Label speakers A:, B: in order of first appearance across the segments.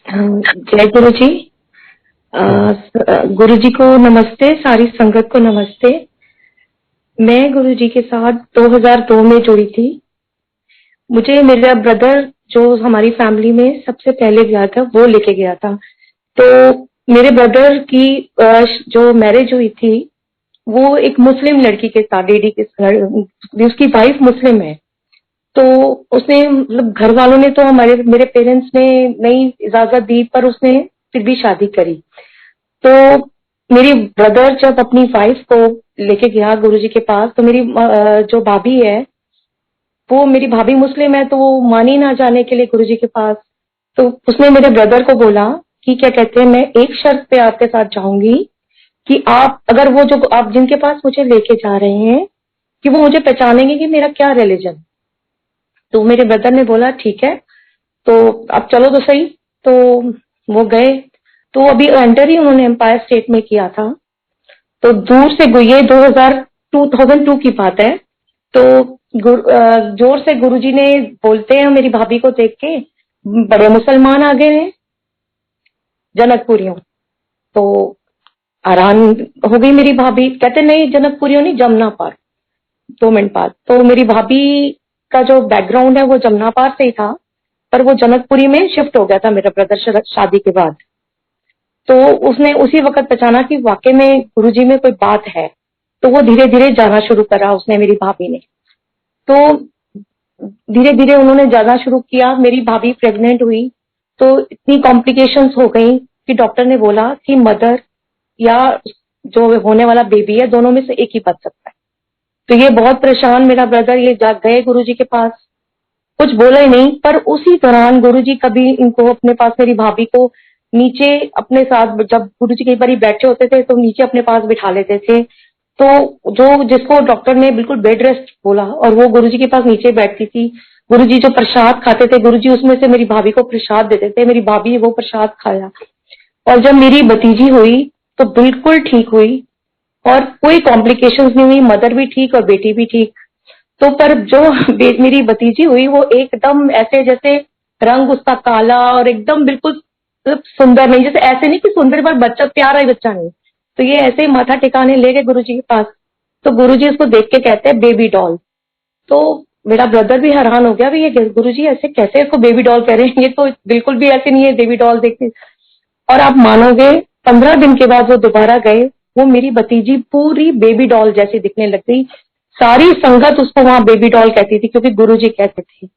A: जय गुरु जी। गुरु जी को नमस्ते, सारी संगत को नमस्ते। मैं गुरु जी के साथ 2002 में जुड़ी थी। मुझे मेरा ब्रदर जो हमारी फैमिली में सबसे पहले गया था वो लेके गया था। तो मेरे ब्रदर की जो मैरिज हुई थी वो एक मुस्लिम लड़की के साथ, लेडी के साथ, उसकी वाइफ मुस्लिम है। तो उसने मतलब घर वालों ने तो मेरे पेरेंट्स ने नहीं इजाजत दी, पर उसने फिर भी शादी करी। तो मेरी ब्रदर जब अपनी वाइफ को लेके गया गुरुजी के पास, तो मेरी जो भाभी है, वो मेरी भाभी मुस्लिम है, तो वो मानी ना जाने के लिए गुरुजी के पास। तो उसने मेरे ब्रदर को बोला कि क्या कहते हैं, मैं एक शर्त पे आपके साथ जाऊंगी कि आप अगर वो जो आप जिनके पास मुझे लेके जा रहे हैं कि वो मुझे पहचानेंगे कि मेरा क्या रिलीजन। तो मेरे ब्रदर ने बोला ठीक है, तो आप चलो तो सही। तो वो गए। तो अभी एंटर ही उन्होंने एम्पायर स्टेट में किया था। तो दूर से ये 2002 की बात है। तो जोर से गुरुजी ने बोलते हैं मेरी भाभी को देख के, बड़े मुसलमान आ गए हैं जनकपुरियों। तो हैरान हो गई मेरी भाभी, कहते नहीं जनकपुरियों नहीं, जमुना पार। 2 मिनट बाद तो मेरी भाभी का जो बैकग्राउंड है वो जमुना पार से ही था, पर वो जनकपुरी में शिफ्ट हो गया था मेरा ब्रदर शादी के बाद। तो उसने उसी वक्त पहचाना कि वाकई में गुरुजी में कोई बात है। तो वो धीरे धीरे जाना शुरू करा उसने, मेरी भाभी ने। तो धीरे धीरे उन्होंने जाना शुरू किया। मेरी भाभी प्रेग्नेंट हुई तो इतनी कॉम्प्लिकेशंस हो गई कि डॉक्टर ने बोला कि मदर या जो होने वाला बेबी है, दोनों में से एक ही बच सकता है। तो ये बहुत परेशान मेरा ब्रदर, ये गए गुरुजी के पास, कुछ बोला ही नहीं। पर उसी दौरान गुरुजी कभी इनको अपने पास, मेरी भाभी को नीचे अपने साथ, जब गुरुजी कई बार बैठे होते थे तो नीचे अपने पास बिठा लेते थे। तो जो जिसको डॉक्टर ने बिल्कुल बेड रेस्ट बोला, और वो गुरुजी के पास नीचे बैठती थी। गुरुजी जो प्रसाद खाते थे, गुरुजी उसमें से मेरी भाभी को प्रसाद देते थे, मेरी भाभी वो प्रसाद खाया। और जब मेरी भतीजी हुई तो बिल्कुल ठीक हुई और कोई कॉम्प्लिकेशंस नहीं हुई, मदर भी ठीक और बेटी भी ठीक। तो पर जो मेरी भतीजी हुई वो एकदम ऐसे जैसे रंग उसका काला और एकदम बिल्कुल मतलब सुंदर नहीं, जैसे ऐसे नहीं कि सुंदर पर बच्चा प्यारा ही बच्चा नहीं। तो ये ऐसे ही माथा टिकाने ले गए गुरुजी के पास। तो गुरुजी उसको देख के कहते हैं बेबी डॉल। तो मेरा ब्रदर भी हैरान हो गया, भी ये गुरुजी ऐसे कैसे इसको बेबी डॉल कह रहे हैं, ये तो बिल्कुल भी ऐसे नहीं है बेबी डॉल देखते। और आप मानोगे 15 दिन के बाद वो दोबारा गए, वो मेरी भतीजी पूरी बेबी डॉल जैसी दिखने लग गई। सारी संगत उसको वहां बेबी डॉल कहती थी क्योंकि गुरुजी कहते थे।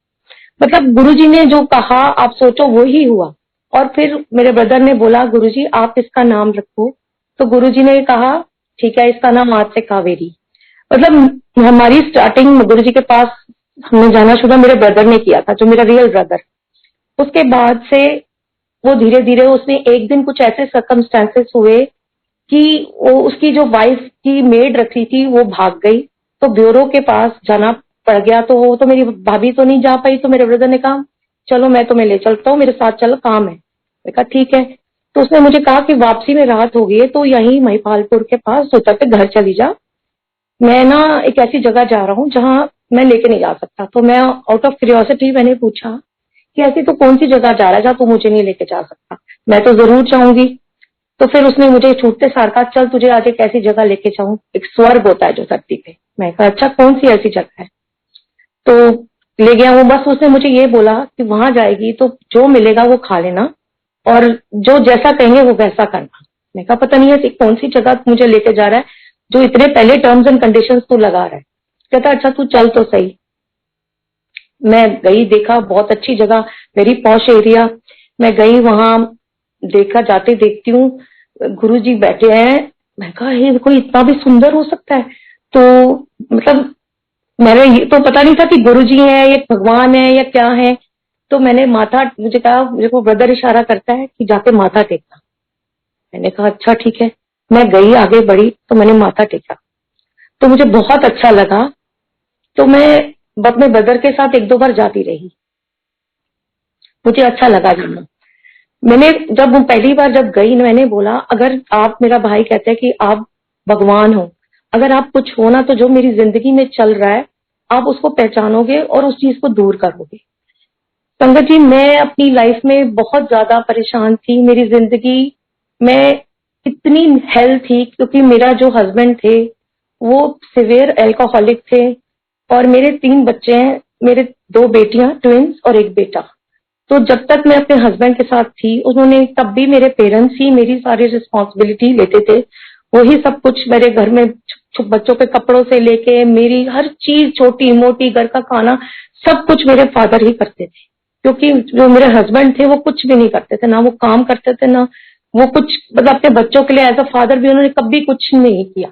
A: मतलब गुरुजी ने जो कहा आप सोचो वो ही हुआ। और फिर मेरे ब्रदर ने बोला गुरुजी आप इसका नाम रखो। तो गुरुजी ने कहा ठीक है, इसका नाम आज से कावेरी। मतलब हमारी स्टार्टिंग गुरुजी के पास हमने जाना शुरू मेरे ब्रदर ने किया था, जो मेरा रियल ब्रदर। उसके बाद से वो धीरे धीरे, उसने एक दिन कुछ ऐसे सर्कमस्टेंसेस हुए कि वो उसकी जो वाइफ की मेड रखी थी वो भाग गई। तो ब्यूरो के पास जाना पड़ गया। तो वो तो मेरी भाभी तो नहीं जा पाई। तो मेरे ब्रदर ने कहा चलो मैं तुम्हें ले चलता हूँ, मेरे साथ चलो, काम है। मैंने कहा ठीक है। तो उसने मुझे कहा कि वापसी में रात हो गई है तो यहीं महिपालपुर के पास सोचा पे घर चली जा, मैं ना एक ऐसी जगह जा रहा हूँ जहाँ मैं लेके नहीं जा सकता। तो मैं आउट ऑफ क्यूरियोसिटी मैंने पूछा कि ऐसी तो कौन सी जगह जा रहा है जहाँ तू मुझे नहीं लेके जा सकता, मैं तो जरूर जाऊंगी। तो फिर उसने मुझे छूटते सार कहा चल तुझे आज एक ऐसी जगह लेके जाऊं, एक स्वर्ग होता है जो धरती पे। मैं कहा अच्छा कौन सी ऐसी जगह है। तो ले गया वो। बस उसने मुझे ये बोला कि वहां जाएगी तो जो मिलेगा वो खा लेना और जो जैसा कहेंगे वो वैसा करना। मैं कहा पता नहीं है कौन सी जगह मुझे लेके जा रहा है जो इतने पहले टर्म्स एंड कंडीशंस तू लगा रहा है। कहता अच्छा तू चल तो सही। मैं गई, देखा बहुत अच्छी जगह, वेरी पॉश एरिया। मैं गई वहां, देखा, जाते देखती हूँ गुरुजी बैठे हैं। मैं कहा ये कोई इतना भी सुंदर हो सकता है। तो मतलब मैंने ये तो पता नहीं था कि गुरुजी हैं या भगवान है या क्या है। तो मैंने माथा, मुझे कहा, मुझे को ब्रदर इशारा करता है कि जाके माथा टेकना। मैंने कहा अच्छा ठीक है। मैं गई, आगे बढ़ी तो मैंने माथा टेका तो मुझे बहुत अच्छा लगा। तो मैं अपने ब्रदर के साथ 1-2 बार जाती रही, मुझे अच्छा लगा जाना। मैंने जब पहली बार जब गई, मैंने बोला अगर आप, मेरा भाई कहते हैं कि आप भगवान हो, अगर आप कुछ हो ना तो जो मेरी जिंदगी में चल रहा है आप उसको पहचानोगे और उस चीज को दूर करोगे। संगत जी, मैं अपनी लाइफ में बहुत ज्यादा परेशान थी। मेरी जिंदगी में इतनी हेल थी क्योंकि मेरा जो हस्बैंड थे वो सिवियर अल्कोहलिक थे और मेरे 3 बच्चे हैं, मेरे 2 बेटियां ट्विंस और 1 बेटा। तो जब तक मैं अपने हस्बैंड के साथ थी, उन्होंने तब भी मेरे पेरेंट्स ही मेरी सारी रिस्पॉन्सिबिलिटी लेते थे। वही सब कुछ मेरे घर में बच्चों के कपड़ों से लेके मेरी हर चीज, छोटी मोटी घर का खाना, सब कुछ मेरे फादर ही करते थे। क्योंकि जो मेरे हस्बैंड थे वो कुछ भी नहीं करते थे, ना वो काम करते थे, ना वो कुछ मतलब अपने बच्चों के लिए एज अ फादर भी उन्होंने कभी कुछ नहीं किया।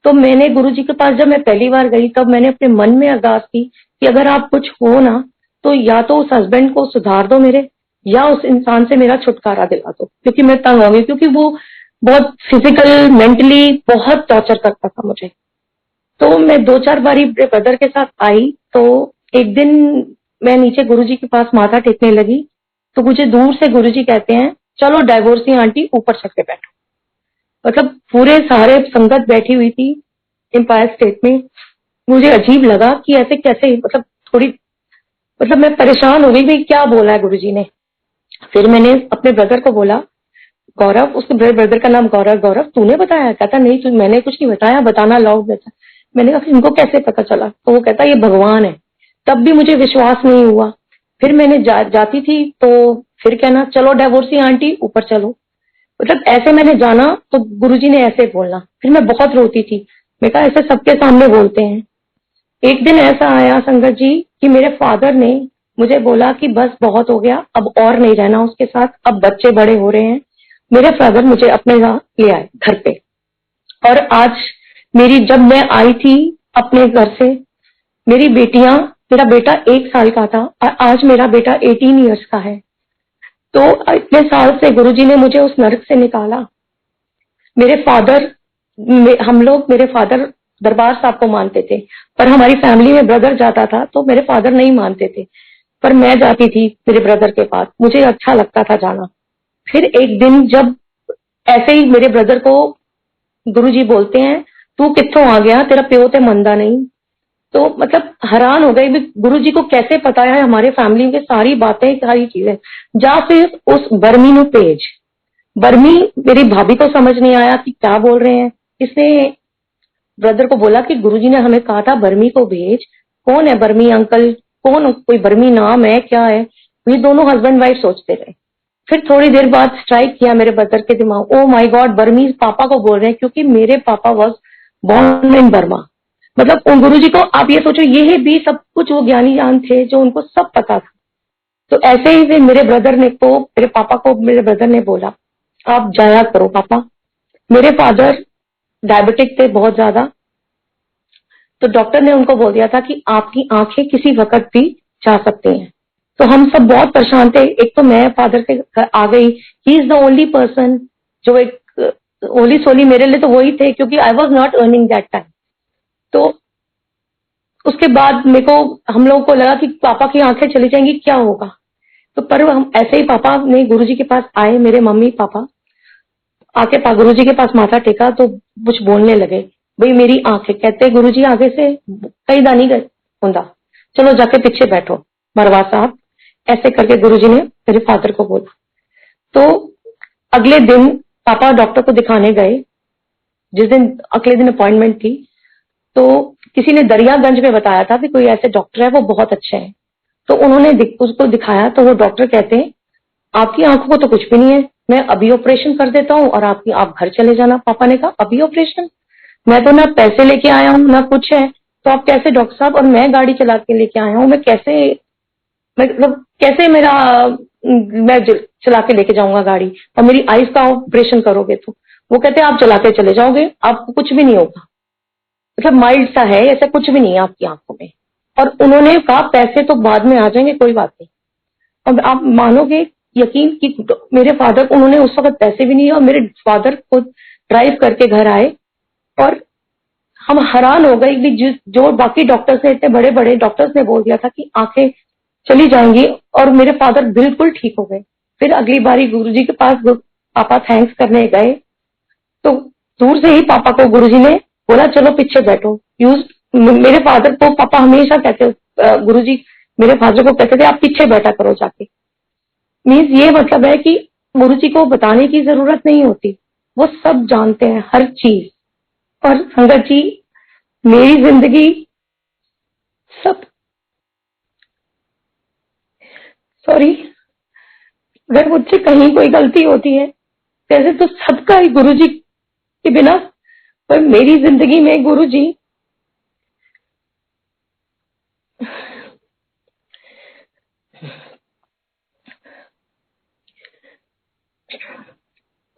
A: तो मैंने गुरुजी के पास जब मैं पहली बार गई तब मैंने अपने मन में अरदास की कि अगर आप कुछ हो ना तो या तो उस हस्बैंड को सुधार दो मेरे, या उस इंसान से मेरा छुटकारा दिला दो, क्योंकि मैं तंग हो गई, क्योंकि वो बहुत फिजिकल मेंटली बहुत टॉर्चर करता था मुझे। तो मैं 2-4 बारी ब्रदर के साथ आई। तो एक दिन मैं नीचे गुरुजी के पास माथा टेकने लगी तो मुझे दूर से गुरुजी कहते हैं, चलो डाइवोर्सी आंटी ऊपर चल बैठो। मतलब पूरे सारे संगत बैठी हुई थी एम्पायर स्टेट में। मुझे अजीब लगा कि ऐसे कैसे, मतलब थोड़ी, मतलब मैं परेशान हो गई भाई क्या बोला है गुरुजी ने। फिर मैंने अपने ब्रदर को बोला, गौरव, उसके ब्रदर का नाम गौरव, गौरव तूने बताया? कहता नहीं, तू, मैंने कुछ नहीं बताया, बताना लाओ बेटा। मैंने कहा इनको कैसे पता चला? तो वो कहता ये भगवान है। तब भी मुझे विश्वास नहीं हुआ। फिर मैंने जाती थी तो फिर कहना, चलो डाइवोर्सी आंटी ऊपर चलो। मतलब ऐसे मैंने जाना तो गुरुजी ने ऐसे बोलना। फिर मैं बहुत रोती थी। मैं कहा ऐसे सबके सामने बोलते हैं। एक दिन ऐसा आया संगत जी कि मेरे फादर ने मुझे बोला कि बस बहुत हो गया, अब और नहीं रहना उसके साथ, अब बच्चे बड़े हो रहे हैं। मेरे फादर मुझे अपने यहाँ ले आए घर पे। और आज मेरी, जब मैं आई थी अपने घर से, मेरी बेटियां, मेरा बेटा 1 साल का था और आज मेरा बेटा 18 ईयर्स का है। तो इतने साल से गुरुजी ने मुझे उस नरक से निकाला। मेरे फादर, हम लोग, मेरे फादर दरबार साहब को मानते थे, पर हमारी फैमिली में ब्रदर जाता था तो मेरे फादर नहीं मानते थे, पर मैं जाती थी मेरे ब्रदर के पास, मुझे अच्छा लगता था जाना। फिर एक दिन जब ऐसे ही मेरे ब्रदर को गुरुजी बोलते हैं, तू कित्थों आ गया, तेरा प्यो ते मंदा नहीं। तो मतलब हैरान हो गई गुरुजी को कैसे पता है हमारे फैमिली के सारी बातें, सारी चीजें। जा फिर उस बर्मी नु पेज। बर्मी, मेरी भाभी को समझ नहीं आया कि क्या बोल रहे हैं। इसने ब्रदर को बोला कि गुरुजी ने हमें कहा था बर्मी को भेज। कौन है बर्मी अंकल, कौन, कोई बर्मी नाम है क्या है? ये दोनों हस्बैंड वाइफ सोचते रहे। फिर थोड़ी देर बाद स्ट्राइक किया मेरे ब्रदर के दिमाग, ओ माय गॉड, बर्मी पापा को बोल रहे हैं, क्योंकि मेरे पापा वॉज बॉर्न इन बर्मा। मतलब उन गुरुजी को आप ये सोचो, ये भी सब कुछ वो ज्ञानी जान थे जो उनको सब पता था। तो ऐसे ही फिर मेरे ब्रदर ने को, मेरे पापा को मेरे ब्रदर ने बोला, आप जाया करो पापा। मेरे फादर डायबिटिक थे बहुत ज्यादा, तो डॉक्टर ने उनको बोल दिया था कि आपकी आंखें किसी वक्त भी जा सकती हैं। तो हम सब बहुत परेशान थे। एक तो मैं फादर के घर आ गई, he is the only person जो एक ओली सोली मेरे लिए, तो वही थे, क्योंकि I was not earning that time. तो उसके बाद मेरे को, हम लोगों को लगा कि पापा की आंखें चली जाएंगी, क्या होगा। तो पर हम ऐसे ही पापा ने गुरुजी के पास आए, मेरे मम्मी पापा आके गुरुजी के पास माथा टेका तो कुछ बोलने लगे, भाई मेरी आंखें, कहते गुरुजी आगे से कई दानी गए होंदा, चलो जाके पीछे बैठो मरवा साहब। ऐसे करके गुरुजी ने मेरे फादर को बोला। तो अगले दिन पापा डॉक्टर को दिखाने गए। जिस दिन अगले दिन अपॉइंटमेंट थी, तो किसी ने दरियागंज में बताया था कि कोई ऐसे डॉक्टर है, वो बहुत अच्छे हैं। तो उन्होंने उसको दिखाया तो वो डॉक्टर कहते हैं, आपकी आंखों को तो कुछ भी नहीं है, मैं अभी ऑपरेशन कर देता हूँ और आप घर चले जाना। पापा ने कहा अभी ऑपरेशन? मैं तो ना पैसे लेके आया हूँ ना कुछ है, तो आप कैसे डॉक्टर साहब, और मैं गाड़ी चला के लेके आया हूँ, मैं कैसे, मतलब कैसे मेरा, मैं चला के लेके जाऊंगा गाड़ी, और मेरी आईज का ऑपरेशन करोगे? तो वो कहते आप चला के चले जाओगे, आपको कुछ भी नहीं होगा, मतलब माइल्ड सा है, ऐसा कुछ भी नहीं है आपकी आंखों में। और उन्होंने कहा पैसे तो बाद में आ जाएंगे, कोई बात नहीं। और आप मानोगे यकीन कि मेरे फादर, उन्होंने उस वक्त पैसे भी नहीं है, और मेरे फादर खुद ड्राइव करके घर आए। और हम हैरान हो गए कि जो बाकी डॉक्टर्स ने, इतने बड़े बड़े डॉक्टर्स ने बोल दिया था कि आंखें चली जाएंगी, और मेरे फादर बिल्कुल ठीक हो गए। फिर अगली बारी गुरुजी के पास पापा थैंक्स करने गए, तो दूर से ही पापा को गुरुजी ने बोला चलो पीछे बैठो। मेरे फादर को पापा हमेशा कहते गुरुजी मेरे फादर को कहते थे आप पीछे बैठा करो जाके। मीन्स ये मतलब है कि गुरु जी को बताने की जरूरत नहीं होती, वो सब जानते हैं हर चीज। और संगत जी, मेरी जिंदगी सब, सॉरी अगर मुझसे कहीं कोई गलती होती है, वैसे तो सबका ही गुरु जी के बिना, पर मेरी जिंदगी में गुरु जी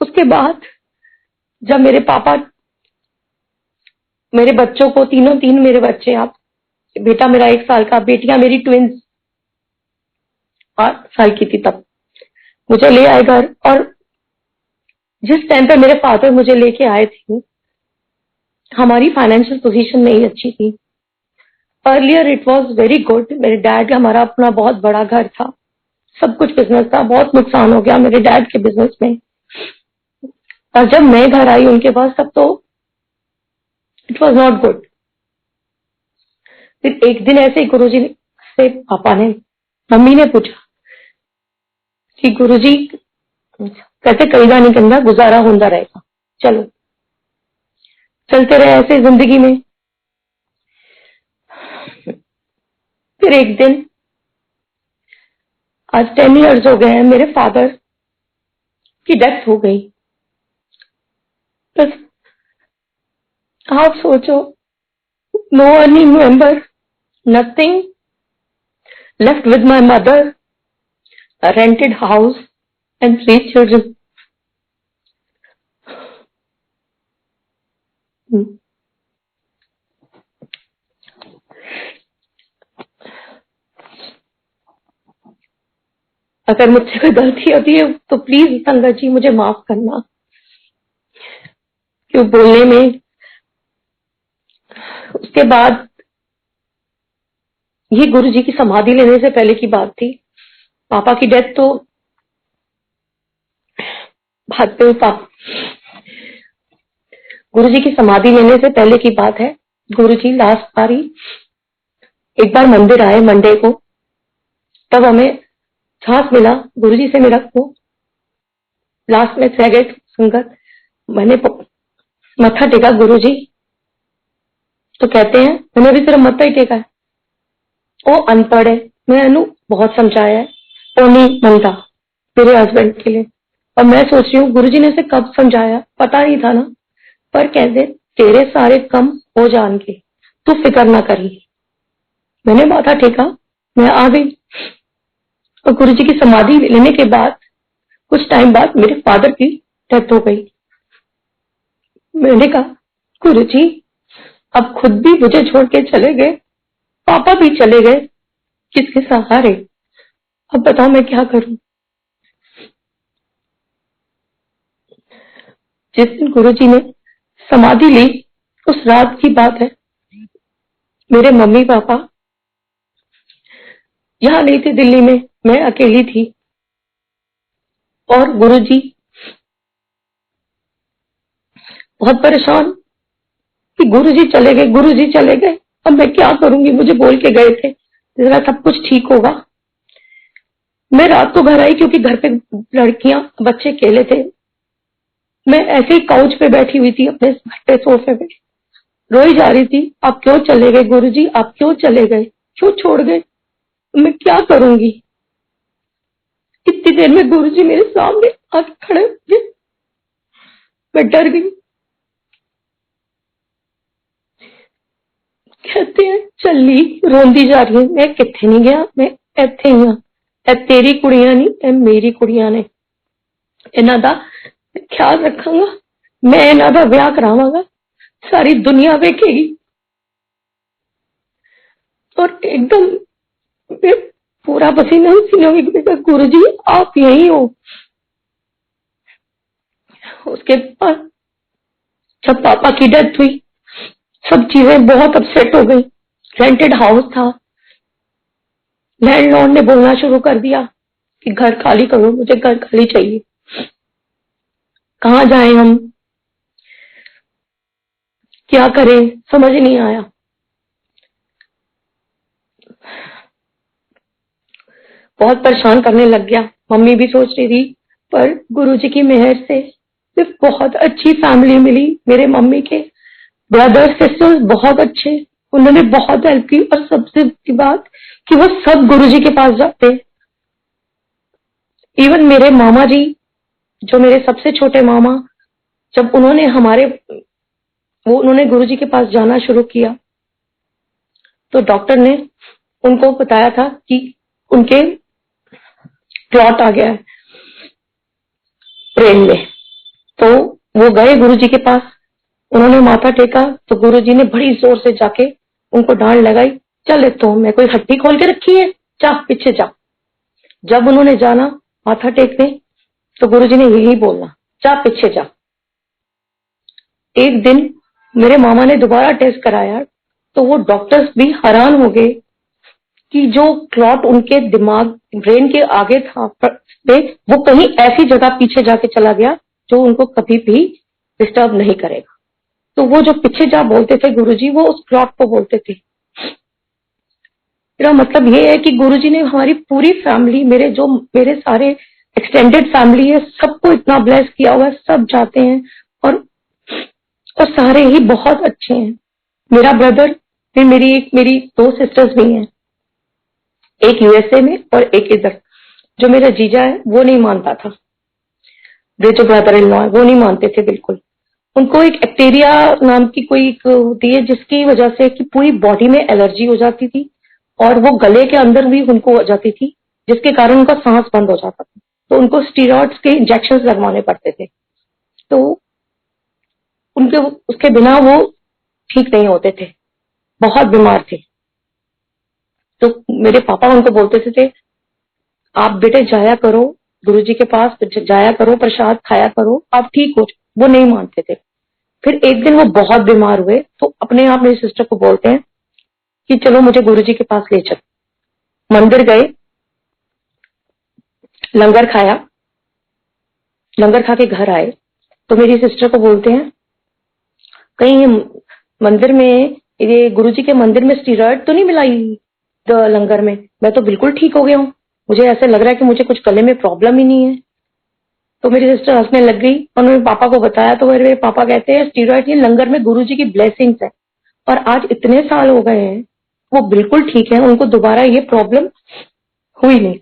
A: उसके बाद जब मेरे पापा मेरे बच्चों को, तीन मेरे बच्चे, आप बेटा मेरा 1 साल का, बेटियां मेरी ट्विंस 8 साल की थी तब, मुझे ले आए घर। और जिस टाइम पे मेरे फादर मुझे लेके आए थे, हमारी फाइनेंशियल पोजीशन नहीं अच्छी थी। Earlier it was very good, मेरे डैड, हमारा अपना बहुत बड़ा घर था, सब कुछ बिजनेस था। बहुत नुकसान हो गया मेरे डैड के बिजनेस में। और जब मैं घर आई उनके पास, तब तो इट वाज नॉट गुड। फिर एक दिन ऐसे ही गुरुजी से पापा ने, मम्मी ने पूछा कि गुरुजी कैसे करेगा, नहीं करना, गुजारा होता रहेगा, चलो चलते रहे ऐसे जिंदगी में। फिर एक दिन, आज 10 years हो गए हैं, मेरे फादर की डेथ हो गई। बस आप सोचो, no earning member, nothing, left with my mother, a rented house and 3 children. अगर मुझसे कोई गलती होती है तो प्लीज संगत जी मुझे माफ करना, क्यों बोलने में। उसके बाद ये गुरु जी की समाधि लेने से पहले की बात थी। पापा की डेथ तो बाद में, गुरु जी की समाधि लेने से पहले की बात है। गुरु जी लास्ट बारी एक बार मंदिर आए मंडे को, तब हमें सांस मिला गुरु जी से मेरा को। लास्ट में सेगेट संगत, मैंने मत्था टेका गुरु जी, तो कहते हैं मैंने भी सिर्फ मत्था ही टेका है, वो अनपढ़ है, मैंने बहुत समझाया है, वो नहीं मनता मेरे हस्बैंड के लिए। और मैं सोच रही हूँ गुरुजी ने इसे कब समझाया, पता नहीं था ना, पर कहते तेरे सारे कम हो जाएंगे, तू फिक्र ना करी। मैंने माथा टेका, मैं आ गई। और गुरुजी की समाधि लेने के बाद कुछ टाइम बाद मेरे फादर की डेथ हो गई। मैंने कहा गुरुजी अब खुद भी मुझे छोड़ के चले गए, पापा भी चले गए, किसके सहारे, अब बताओ मैं क्या करूं। जिस दिन गुरुजी ने समाधि ली, उस रात की बात है, मेरे मम्मी पापा यहाँ नहीं थे दिल्ली में, मैं अकेली थी। और गुरुजी बहुत परेशान कि गुरुजी चले गए, गुरुजी चले गए, अब मैं क्या करूंगी। मुझे बोल के गए थे जरा सब कुछ ठीक होगा। मैं रात को घर आई क्योंकि घर पे लड़कियां बच्चे अकेले थे। मैं ऐसे ही काउच पे बैठी हुई थी अपने घर पे सोफे पे, रोई जा रही थी, आप क्यों चले गए गुरुजी, आप क्यों चले गए, क्यों छोड़ गए, मैं क्या करूंगी। इतनी देर में गुरुजी मेरे सामने आके खड़े हुए, मैं डर गई। कहते हैं चली रोंदी जा रही है, मैं किथे नहीं गया, मैं ਇੱਥੇ ही हाँ, ਇਹ तेरी कुड़ियां नहीं, ਇਹ मेरी कुड़ियां ने, इन्हां दा ख्याल रखांगा, मैं इन्हां दा विआह करावांगा, सारी दुनिया वेखेगी। और एकदम मैं पूरा पसीना पसीना हो गया, गुरु जी आप यही हो। उसके बाद जब पापा की डेथ हुई, सब चीजें बहुत अपसेट हो गई। रेंटेड हाउस था, लैंडलॉर्ड ने बोलना शुरू कर दिया कि घर खाली करो, मुझे घर खाली चाहिए। कहाँ जाएं हम, क्या करें, समझ नहीं आया। बहुत परेशान करने लग गया। मम्मी भी सोच रही थी, पर गुरुजी की मेहर से सिर्फ बहुत अच्छी फैमिली मिली। मेरे मम्मी के ब्रदर सिस्टर्स बहुत अच्छे, उन्होंने बहुत हेल्प की। और सबसे बड़ी बात कि वो सब गुरुजी के पास जाते हैं। इवन मेरे मामा जी, जो मेरे सबसे छोटे मामा, जब उन्होंने गुरुजी के पास जाना शुरू किया, तो डॉक्टर ने उनको बताया था कि उनके क्लॉट आ गया है ब्रेन में। तो वो गए गुरुजी के पास, उन्होंने माथा टेका, तो गुरुजी ने बड़ी जोर से जाके उनको डांट लगाई, चल तो मैं कोई हड्डी खोल के रखी है, जा पीछे जा। जब उन्होंने जाना माथा टेकने, तो गुरुजी ने यही बोलना, जा पीछे जा। एक दिन मेरे मामा ने दोबारा टेस्ट कराया, तो वो डॉक्टर्स भी हैरान हो गए कि जो क्लॉट उनके दिमाग ब्रेन के आगे था वो कहीं ऐसी जगह पीछे जाके चला गया जो उनको कभी भी डिस्टर्ब नहीं करेगा। तो वो जो पीछे जा बोलते थे गुरुजी, वो उस क्लॉट को बोलते थे। मेरा मतलब ये है कि गुरुजी ने हमारी पूरी फैमिली, मेरे सारे एक्सटेंडेड फैमिली है, सबको इतना ब्लेस किया हुआ है। सब जाते हैं और सारे ही बहुत अच्छे हैं। मेरा ब्रदर, फिर मेरी दो सिस्टर्स भी हैं, एक यूएसए में और एक इधर। जो मेरा जीजा है वो नहीं मानता था, जो ब्रदर इन लॉ है वो नहीं मानते थे बिल्कुल। उनको एक एक्टेरिया नाम की कोई एक होती है, जिसकी वजह से कि पूरी बॉडी में एलर्जी हो जाती थी और वो गले के अंदर भी उनको हो जाती थी, जिसके कारण उनका सांस बंद हो जाता था। तो उनको स्टीरॉइड्स के इंजेक्शन लगवाने पड़ते थे। तो उनके उसके बिना वो ठीक नहीं होते थे, बहुत बीमार थे। तो मेरे पापा उनको बोलते थे, आप बेटे जाया करो गुरुजी के पास, जाया करो, प्रसाद खाया करो, आप ठीक हो। वो नहीं मानते थे। फिर एक दिन वो बहुत बीमार हुए, तो अपने आप मेरी सिस्टर को बोलते हैं कि चलो मुझे गुरुजी के पास ले चल। मंदिर गए, लंगर खाया, लंगर खा के घर आए, तो मेरी सिस्टर को बोलते हैं, कहीं मंदिर में, ये गुरुजी के मंदिर में स्टीरॉइड तो नहीं मिलाई लंगर में? मैं तो बिल्कुल ठीक हो गया हूँ, मुझे ऐसे लग रहा है कि मुझे कुछ गले में प्रॉब्लम ही नहीं है। तो मेरी सिस्टर हंसने लग गई और मेरे पापा को बताया, तो मेरे पापा कहते हैं, स्टीरॉइड ये लंगर में गुरुजी की ब्लेसिंग्स है और आज इतने साल हो गए हैं, वो बिल्कुल ठीक है, उनको दोबारा ये प्रॉब्लम हुई नहीं।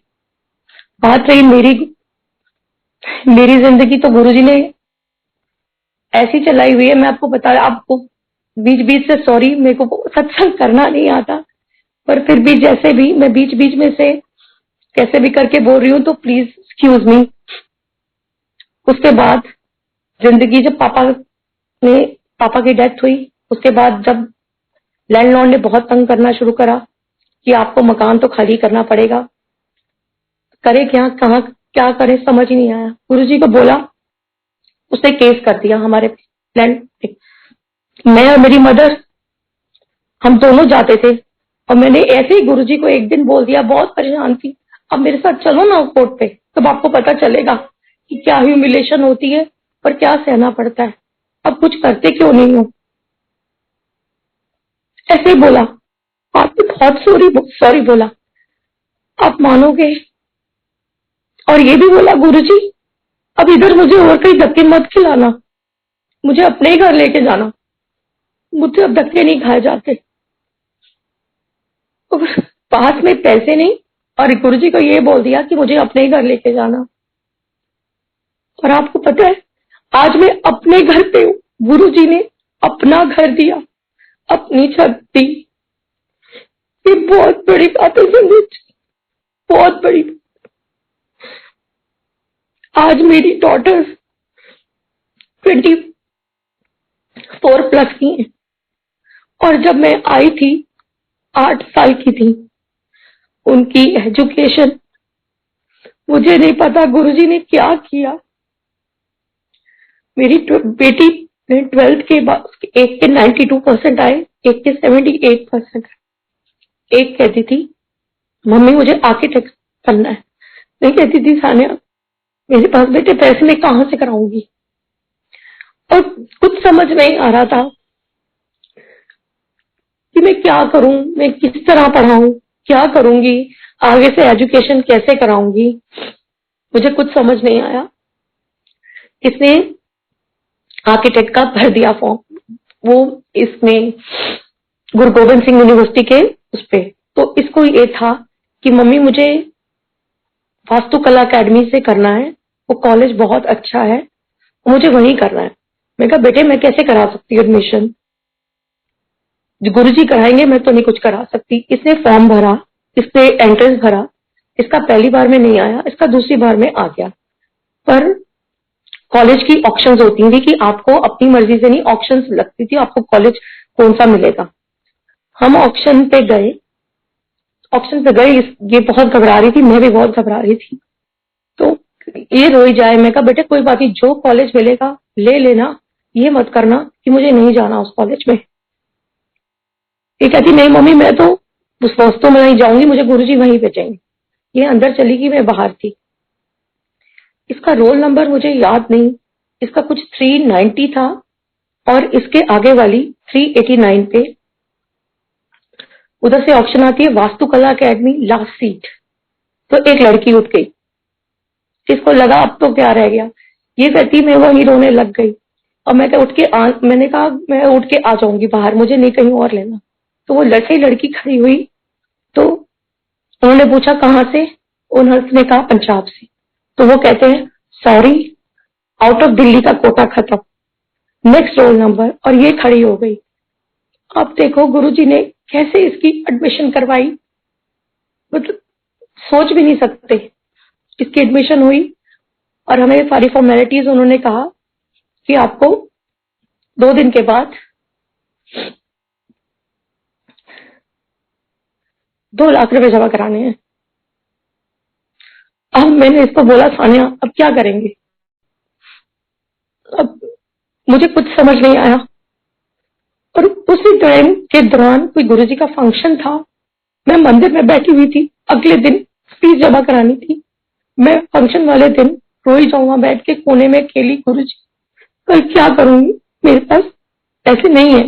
A: बात रही मेरी जिंदगी, तो गुरुजी ने ऐसी चलाई हुई है। मैं आपको आपको बीच बीच से सॉरी, मेरे को सत्संग करना नहीं आता, पर फिर भी जैसे भी मैं बीच बीच में से कैसे भी करके बोल रही हूँ, तो प्लीज एक्सक्यूज मी। उसके बाद जिंदगी, जब पापा की डेथ हुई, उसके बाद जब लैंडलॉर्ड ने बहुत तंग करना शुरू करा कि आपको मकान तो खाली करना पड़ेगा, करे क्या, कहाँ क्या करे, समझ ही नहीं आया। गुरुजी को बोला, उसने केस कर दिया हमारे लैंड पे। मैं और मेरी मदर, हम दोनों जाते थे, और मैंने ऐसे ही गुरुजी को एक दिन बोल दिया, बहुत परेशान थी, अब मेरे साथ चलो ना कोर्ट पे, तब आपको पता चलेगा कि क्या ह्यूमिलेशन होती है और क्या सहना पड़ता है। अब कुछ करते क्यों नहीं हो? ऐसे ही बोला, आपने बहुत सॉरी बोला, आप मानोगे? और ये भी बोला, गुरुजी अब इधर मुझे और कहीं धक्के मत खिलाना, मुझे अपने ही घर लेके जाना, मुझसे अब धक्के नहीं खाए जाते। और पास में पैसे नहीं, और गुरुजी को ये बोल दिया कि मुझे अपने ही घर लेके जाना। और आपको पता है, आज मैं अपने घर पे हूँ, गुरुजी ने अपना घर दिया, अपनी छत दी। ये बहुत बड़ी बात है संजय जी, बहुत बड़ी। आज मेरी डॉटर्स 24+ की हैं, और जब मैं आई थी 8 साल की थी। उनकी एजुकेशन, मुझे नहीं पता गुरुजी ने क्या किया। मेरी बेटी ने 12th के बाद, एक के 92% आए, एक के 78%। एक कहती थी, मम्मी मुझे आर्किटेक्ट बनना है। मैं कहती थी, सानिया मेरे पास बेटे पैसे मैं कहाँ से कराऊंगी? और कुछ समझ नहीं आ रहा था कि मैं क्या करूं, मैं किस तरह पढ़ाऊं। क्या करूंगी, आगे से एजुकेशन कैसे कराऊंगी, मुझे कुछ समझ नहीं आया। इसने आर्किटेक्ट का भर दिया फॉर्म, वो इसमें गुरु गोविंद सिंह यूनिवर्सिटी के उस पे। तो इसको ये था कि मम्मी मुझे वास्तुकला अकेडमी से करना है, वो कॉलेज बहुत अच्छा है, मुझे वहीं करना है। मैं कहा बेटे मैं कैसे करा सकती हूँ एडमिशन, गुरुजी कराएंगे, मैं तो नहीं कुछ करा सकती। इसने फॉर्म भरा, इसने एंट्रेंस भरा, इसका पहली बार में नहीं आया, इसका दूसरी बार में आ गया। पर कॉलेज की ऑप्शंस होती थी कि आपको अपनी मर्जी से नहीं, ऑप्शंस लगती थी आपको कॉलेज कौन सा मिलेगा। हम ऑप्शन पे गए, ये बहुत घबरा रही थी, मैं भी बहुत घबरा रही थी। तो ये रोई जाए, मैं कहा बेटे कोई बात नहीं, जो कॉलेज मिलेगा ले लेना, ये मत करना कि मुझे नहीं जाना उस कॉलेज में। ये कहती नहीं मम्मी मैं तो उस वास्तु में नहीं जाऊंगी, मुझे गुरुजी वहीं भेजेंगे। ये अंदर चली गई, मैं बाहर थी। इसका रोल नंबर मुझे याद नहीं, इसका कुछ 390 था और इसके आगे वाली 389 पे। उधर से ऑप्शन आती है वास्तुकला अकेडमी लास्ट सीट। तो एक लड़की उठ गई, इसको लगा अब तो क्या रह गया, ये कहती मैं वहीं रोने लग गई। और मैंने कहा मैं उठ के आ जाऊंगी बाहर, मुझे नहीं कहीं और लेना। तो वो लड़की खड़ी हुई, तो उन्होंने पूछा कहाँ से, उन्होंने कहा पंजाब से। तो वो कहते हैं सॉरी, आउट ऑफ दिल्ली का कोटा खत्म, नेक्स्ट रोल नंबर। और ये खड़ी हो गई। अब देखो गुरुजी ने कैसे इसकी एडमिशन करवाई, मतलब सोच भी नहीं सकते। इसकी एडमिशन हुई और हमें सारी फॉर्मेलिटीज उन्होंने कहा कि आपको 2 दिन के बाद 2 लाख रुपए जमा कराने हैं। अब मैंने इसको बोला सानिया अब क्या करेंगे, अब मुझे कुछ समझ नहीं आया। और उसी टाइम के दौरान कोई गुरुजी का फंक्शन था, मैं मंदिर में बैठी हुई थी, अगले दिन फीस जमा करानी थी। मैं फंक्शन वाले दिन रोई जाऊंगा बैठ के कोने में अकेली, गुरुजी कल क्या करूंगी, मेरे पास पैसे नहीं है,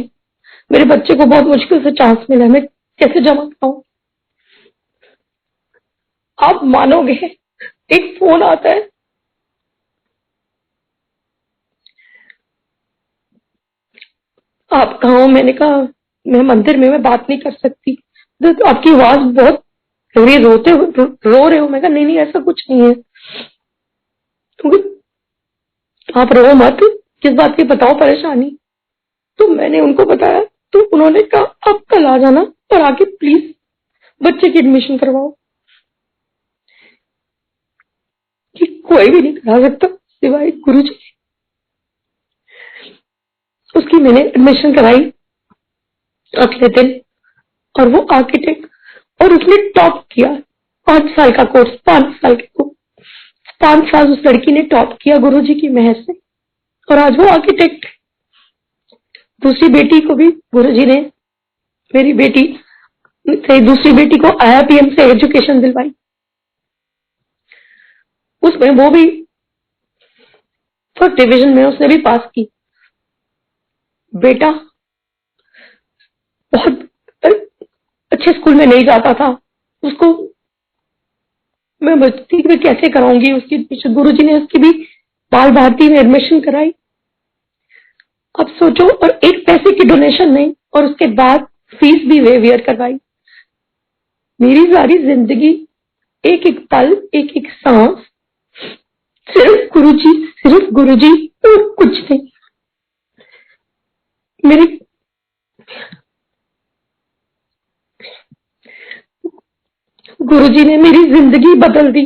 A: मेरे बच्चे को बहुत मुश्किल से चांस मिला, मैं कैसे जमा कराऊं। आप मानोगे एक फोन आता है, आप कहाँ हो, मैंने कहा मैं मंदिर में, मैं बात नहीं कर सकती। तो आपकी आवाज बहुत रो रही है, रो रहे हो। मैं कहा नहीं नहीं ऐसा कुछ नहीं है, क्योंकि आप रो मत, किस बात की बताओ परेशानी। तो मैंने उनको बताया, तो उन्होंने कहा आप कल आ जाना और आके प्लीज बच्चे की एडमिशन करवाओ, कि कोई भी नहीं करा सकता सिवाय गुरुजी। उसकी मैंने एडमिशन कराई अगले दिन, और वो आर्किटेक्ट, और उसने टॉप किया। 5 साल का कोर्स, 5 साल के को 5 साल उस लड़की ने टॉप किया गुरुजी की मेहर से, और आज वो आर्किटेक्ट। दूसरी बेटी को भी गुरुजी ने, मेरी बेटी से दूसरी बेटी को IIPM से एजुकेशन दिलवाई, उसमें वो भी फर्स्ट डिवीजन में उसने भी पास की। बेटा बहुत अच्छे स्कूल में नहीं जाता था, उसको मैं बचती में कैसे कराऊंगी उसकी एडमिशन, गुरुजी ने उसकी भी बाल भारती में एडमिशन कराई। अब सोचो, और एक पैसे की डोनेशन नहीं, और उसके बाद फीस भी वेवियर करवाई। मेरी सारी जिंदगी, एक एक पल, एक एक सांस सिर्फ गुरुजी और कुछ नहीं। मेरे गुरुजी ने मेरी जिंदगी बदल दी,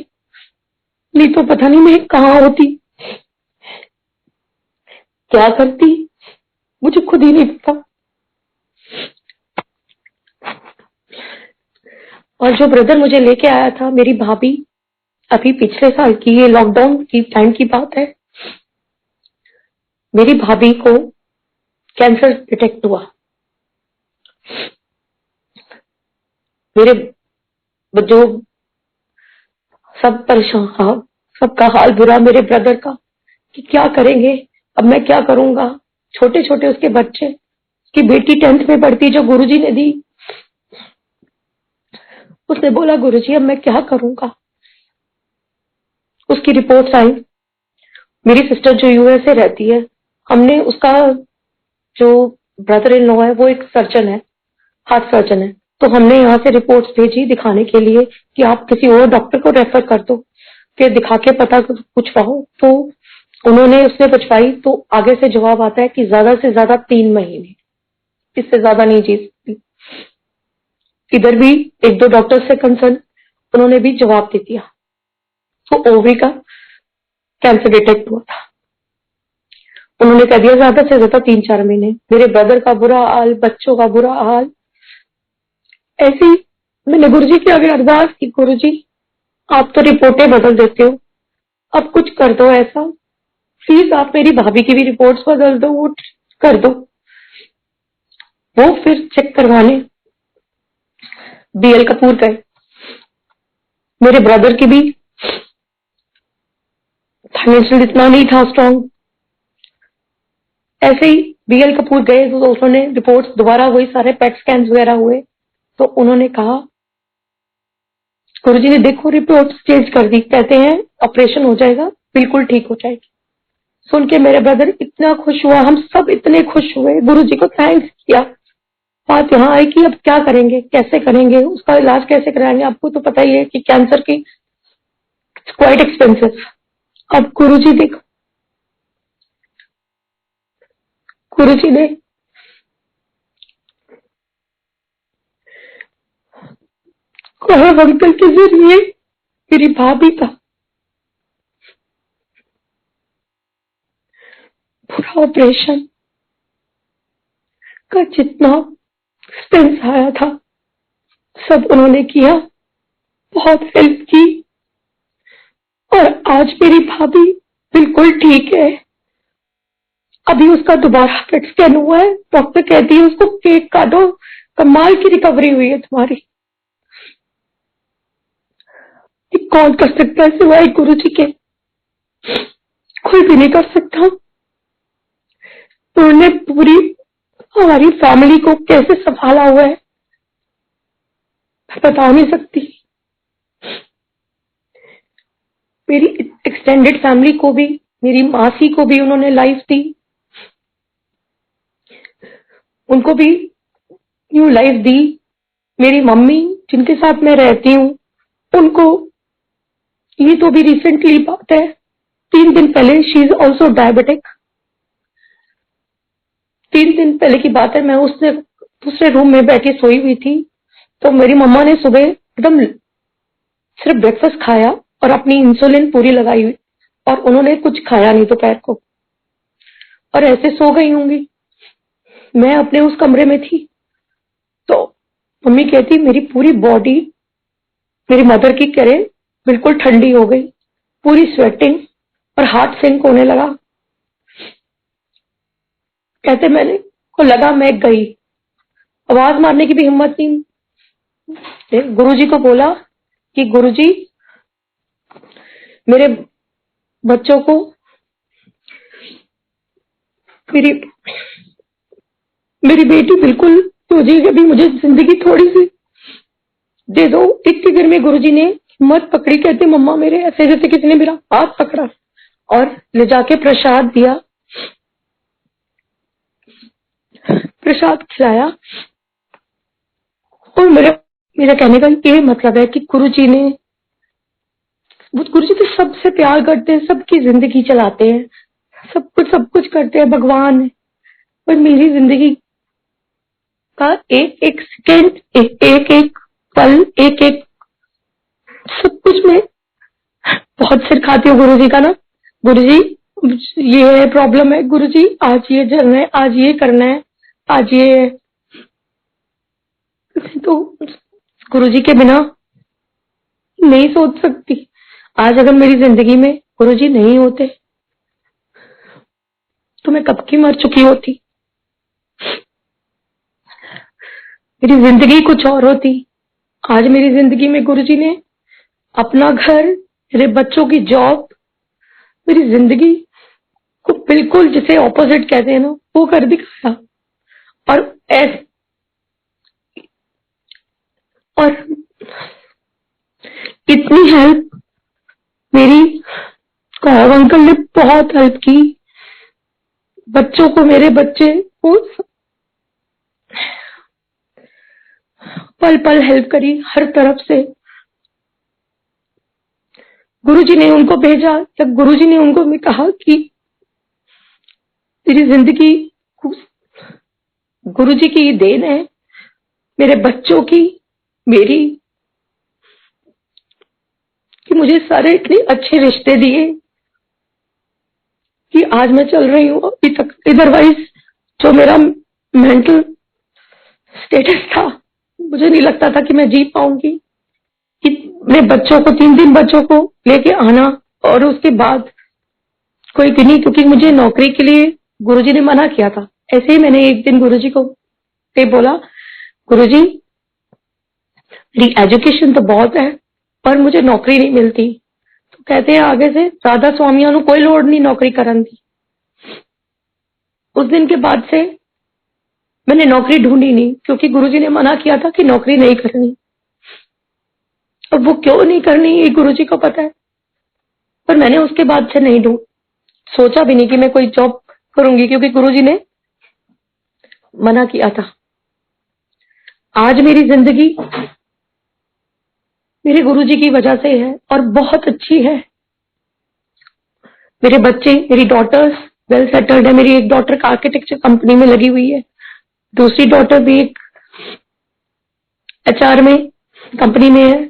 A: नहीं तो पता नहीं मैं कहाँ होती, क्या करती, मुझे खुद ही नहीं पता। और जो ब्रदर मुझे लेके आया था, मेरी भाभी, अभी पिछले साल की, ये लॉकडाउन की टाइम की बात है, मेरी भाभी को कैंसर डिटेक्ट हुआ। मेरे जो सब परेशान, सबका हाल बुरा मेरे ब्रदर का, कि क्या करेंगे, अब मैं क्या करूंगा। छोटे छोटे उसके बच्चे, उसकी बेटी 10th में पढ़ती जो गुरुजी ने दी। उसने बोला गुरुजी अब मैं क्या करूंगा। उसकी रिपोर्ट्स आई। मेरी सिस्टर जो यूएसए रहती है, हमने उसका जो ब्रदर इन लॉ है वो एक सर्जन है, हार्ट सर्जन है, तो हमने यहाँ से रिपोर्ट्स भेजी दिखाने के लिए कि आप किसी और डॉक्टर को रेफर कर दो, फिर दिखा के पता पूछवाओ। तो उन्होंने उसने पूछवाई तो आगे से जवाब आता है कि ज्यादा से ज्यादा 3 महीने, इससे ज्यादा नहीं जी सकती। इधर भी एक दो डॉक्टर से कंसर्न, उन्होंने भी जवाब दे दिया। तो ओवरी का कैंसर डिटेक्ट हुआ था। उन्होंने कह दिया ज्यादा से ज्यादा 3-4 महीने। मेरे ब्रदर का बुरा हाल, बच्चों का बुरा हाल। ऐसे ही मैंने गुरुजी की आगे अरदास की, गुरुजी आप तो रिपोर्टें बदल देते हो, अब कुछ कर दो ऐसा, प्लीज आप मेरी भाभी की भी रिपोर्ट्स बदल दो, वो कर दो। वो फिर चेक करवाने बीएल कपूर गए। मेरे ब्रदर की भी फाइनेंशियल इतना नहीं था स्ट्रॉन्ग। ऐसे ही बीएल कपूर गए तो उन्होंने रिपोर्ट्स दोबारा वही सारे पेट स्कैन वगैरह हुए, तो उन्होंने कहा गुरुजी ने देखो रिपोर्ट चेंज कर दी, कहते हैं ऑपरेशन हो जाएगा, बिल्कुल ठीक हो जाएगी। सुन के मेरे ब्रदर इतना खुश हुआ, हम सब इतने खुश हुए, गुरुजी को थैंक्स किया। बात यहाँ आई कि अब क्या करेंगे, कैसे करेंगे, उसका इलाज कैसे कराएंगे। आपको तो पता ही है कि कैंसर की क्वाइट एक्सपेंसिव। अब गुरुजी देखो, गुरुजी ने गौरव अंकल के जरिए मेरी भाभी का पूरा ऑपरेशन का जितना एक्सपेंस आया था सब उन्होंने किया, बहुत हेल्प की। और आज मेरी भाभी बिल्कुल ठीक है। अभी उसका दोबारा पेट स्कैन हुआ है, डॉक्टर कहती है उसको केक काटो, कमाल की रिकवरी हुई है तुम्हारी। ये कौन कर सकता है सिवाय गुरु जी के, कोई भी नहीं कर सकता। उन्होंने पूरी हमारी फैमिली को कैसे संभाला हुआ है मैं बता नहीं सकती। मेरी एक्सटेंडेड फैमिली को भी, मेरी मासी को भी उन्होंने लाइफ दी, उनको भी न्यू लाइफ दी। मेरी मम्मी जिनके साथ मैं रहती हूँ उनको, ये तो भी रिसेंटली बात है, 3 दिन पहले, शी इज ऑल्सो डायबिटिक। 3 दिन पहले की बात है, मैं उससे दूसरे रूम में बैठी सोई हुई थी, तो मेरी मम्मा ने सुबह एकदम सिर्फ ब्रेकफास्ट खाया और अपनी इंसुलिन पूरी लगाई हुई, और उन्होंने कुछ खाया नहीं दोपहर को, और ऐसे सो गई होंगी। मैं अपने उस कमरे में थी, तो मम्मी कहती मेरी पूरी बॉडी, मेरी मदर की करे बिल्कुल ठंडी हो गई, पूरी स्वेटिंग और हार्ट सिंक होने लगा। कहते मैंने को लगा मैं गई, आवाज मारने की भी हिम्मत नहीं। गुरुजी को बोला कि गुरुजी मेरे बच्चों को, मेरी बेटी बिल्कुल हो जाएगी, अभी मुझे जिंदगी थोड़ी सी दे दो। इतनी देर में गुरुजी ने हिम्मत पकड़ी, कहते मम्मा मेरे ऐसे जैसे किसी ने मेरा हाथ पकड़ा और ले जाके प्रसाद दिया, प्रसाद खिलाया। और मेरा कहने का ये मतलब है कि गुरुजी तो सबसे प्यार करते हैं, सबकी जिंदगी चलाते हैं, सब कुछ करते हैं, भगवान है। पर मेरी जिंदगी का एक एक सेकेंड, एक एक पल, एक एक सब कुछ में बहुत सिर खाती हूँ गुरुजी का ना। गुरुजी ये प्रॉब्लम है, गुरुजी आज ये जलना है, आज ये करना है, आज ये। तो गुरुजी के बिना नहीं सोच सकती। आज अगर मेरी जिंदगी में गुरुजी नहीं होते तो मैं कब की मर चुकी होती। मेरी जिंदगी कुछ और होती। आज मेरी जिंदगी में गुरुजी ने अपना घर, मेरे बच्चों की जॉब, मेरी जिंदगी को बिल्कुल जिसे ऑपोजिट कहते हैं ना, वो कर दिखाया। और और इतनी हेल्प मेरी कौर अंकल ने बहुत हेल्प की। बच्चों को, मेरे बच्चे को पल पल हेल्प करी हर तरफ से। गुरुजी ने उनको भेजा, जब गुरुजी ने उनको भी कहा कि तेरी जिंदगी गुरुजी की देन है, मेरे बच्चों की, मेरी, कि मुझे सारे इतने अच्छे रिश्ते दिए कि आज मैं चल रही हूँ अभी तक। अदरवाइज जो मेरा मेंटल स्टेटस था, मुझे नहीं लगता था कि मैं जी पाऊंगी। कि मेरे बच्चों को, 3 बच्चों को लेके आना, और उसके बाद कोई भी नहीं, क्योंकि मुझे नौकरी के लिए गुरुजी ने मना किया था। ऐसे ही मैंने एक दिन गुरुजी को बोला, गुरुजी मेरी एजुकेशन तो बहुत है पर मुझे नौकरी नहीं मिलती। तो कहते हैं आगे से राधा स्वामियों ने कोई लोड़ नहीं नौकरी करन दी। उस दिन के बाद से मैंने नौकरी ढूंढी नहीं, क्योंकि गुरुजी ने मना किया था कि नौकरी नहीं करनी। अब वो क्यों नहीं करनी ये गुरुजी को पता है, पर मैंने उसके बाद से नहीं सोचा भी नहीं कि मैं कोई जॉब करूंगी, क्योंकि गुरुजी ने मना किया था। आज मेरी जिंदगी मेरे गुरुजी की वजह से है और बहुत अच्छी है। मेरे बच्चे, मेरी डॉटर्स वेल सेटल्ड है। मेरी एक डॉटर का आर्किटेक्चर कंपनी में लगी हुई है, दूसरी डॉटर भी एक एचआर में कंपनी में है,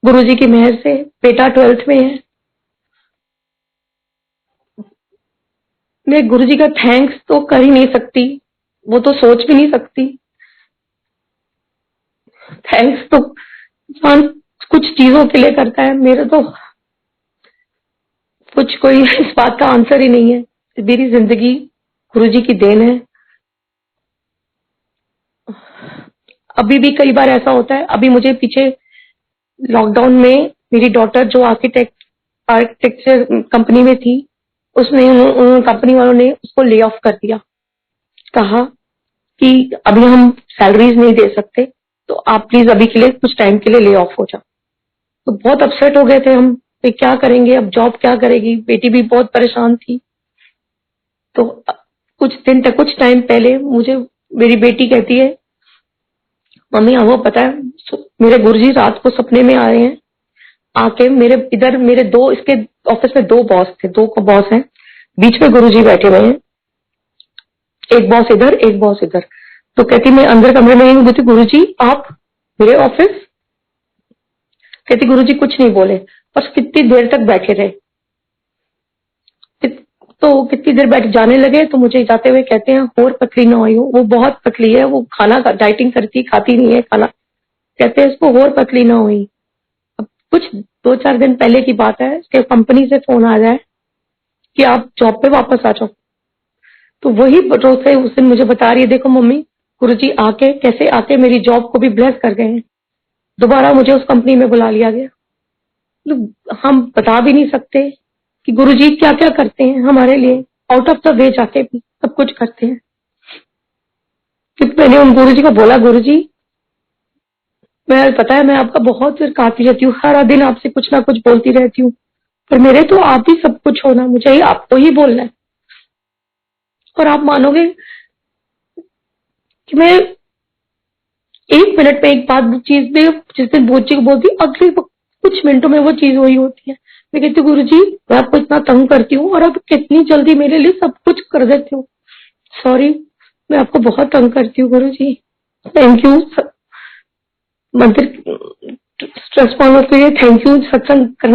A: गुरुजी की मेहर से। बेटा 12th में है। मैं गुरुजी का थैंक्स तो कर ही नहीं सकती, वो तो सोच भी नहीं सकती। थैंक्स तो इंसान कुछ चीजों के लिए करता है, मेरे तो कुछ कोई इस बात का आंसर ही नहीं है। मेरी जिंदगी गुरुजी की देन है। अभी भी कई बार ऐसा होता है। अभी मुझे पीछे लॉकडाउन में मेरी डॉटर जो आर्किटेक्चर कंपनी में थी, उसने कंपनी वालों ने उसको ले ऑफ कर दिया। कहा कि अभी हम सैलरीज नहीं दे सकते, तो आप प्लीज अभी के लिए कुछ टाइम के लिए ले ऑफ हो जाओ। तो बहुत अपसेट हो गए थे हम, क्या करेंगे अब, जॉब क्या करेगी। बेटी भी बहुत परेशान थी। तो कुछ दिन तक, कुछ टाइम पहले मुझे मेरी बेटी कहती है, मम्मी वो पता है मेरे गुरुजी रात को सपने में आए हैं, आके मेरे इधर, मेरे दो, इसके ऑफिस में 2 बॉस थे, 2 बॉस हैं, बीच में गुरुजी बैठे हुए हैं, एक बॉस इधर एक बॉस इधर। तो कहती मैं अंदर कमरे में बोलती, गुरुजी आप मेरे ऑफिस। कहती गुरुजी कुछ नहीं बोले, बस कितनी देर तक बैठे रहे। तो कितनी देर बैठ जाने लगे तो मुझे जाते हुए कहते हैं और पतली ना हुई हो। वो बहुत पतली है, वो खाना डाइटिंग करती, खाती नहीं है खाना। कहते हैं इसको और पतली ना हुई। अब कुछ 2-4 दिन पहले की बात है, इसके कंपनी से फोन आ जाए कि आप जॉब पे वापस आ जाओ। तो वही रोज से उस दिन मुझे बता रही है, देखो मम्मी गुरुजी आके कैसे आके मेरी जॉब को भी ब्लेस कर गए हैं। दोबारा मुझे उस कंपनी में बुला लिया गया। तो हम बता भी नहीं सकते कि गुरुजी क्या क्या करते हैं हमारे लिए, आउट ऑफ द वे जाके भी सब कुछ करते हैं। क्योंकि मैंने उन गुरुजी को बोला, गुरुजी मैं, पता है मैं आपका बहुत सिर काटती रहती हूँ, सारा दिन आपसे कुछ ना कुछ बोलती रहती हूँ, पर मेरे तो आप ही सब कुछ होना, मुझे ही आपको ही बोलना है। और आप मानोगे कि मैं 1 मिनट में एक बात चीज में जिस दिन बोची को बोलती, अगले कुछ मिनटों में वो चीज वही होती है। मैं कहती हूँ गुरुजी मैं आपको इतना तंग करती हूँ और आप कितनी जल्दी मेरे लिए सब कुछ कर देते हो। सॉरी, मैं आपको बहुत तंग करती हूँ गुरुजी। थैंक यू मंदिर स्ट्रेस के लिए, थैंक यू सत्संग करने